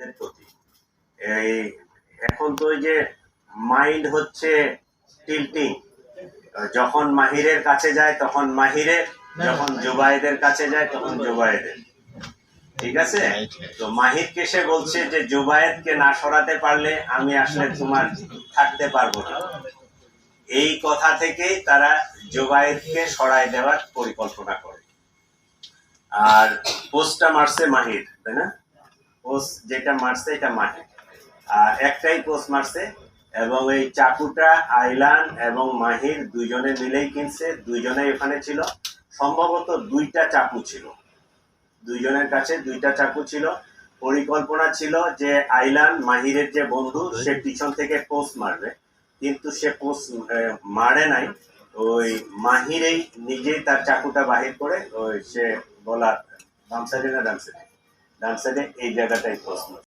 এর প্রতি এই এখন তো ওই যে মাইন্ড হচ্ছে টিল্টিং, যখন মাহিরের কাছে যায় তখন মাহিরের, যখন জুবায়েদের কাছে যায় তখন জুবায়েদের। ঠিক আছে, তো মাহিরকে সে বলছে যে জুবায়েদকে না সরাতে পারলে আমি আসলে তোমার থাকতে পারবো না। এই কথা থেকেই তারা জুবায়েদকে সরাই দেওয়ার পরিকল্পনা করে। আর পোস্টটা মারছে মাহির, তাই না? পোস্ট যেটা মারছে এটা মাহির, আর একটাই পোস্ট মারছে। এবং এই চাকুটা আইলান এবং মাহির দুইজনে মিলেই কিনছে, দুইজনেই ওখানে ছিল। সম্ভবত দুইটা চাকু ছিল, দুইজনের কাছে দুইটা চাকু ছিল। পরিকল্পনা ছিল যে আইলান মাহিরের যে বন্ধু, সে পিছন থেকে পোস্ট মারবে, কিন্তু সে পোস্ট মারে নাই। ওই মাহিরেই নিজেই তার চাকুটা বাহির করে ওই সে বলার বাম সাইডে না ডান সাইডে, ডান সাইডে এই জায়গাটাই পোস্ট মারবে।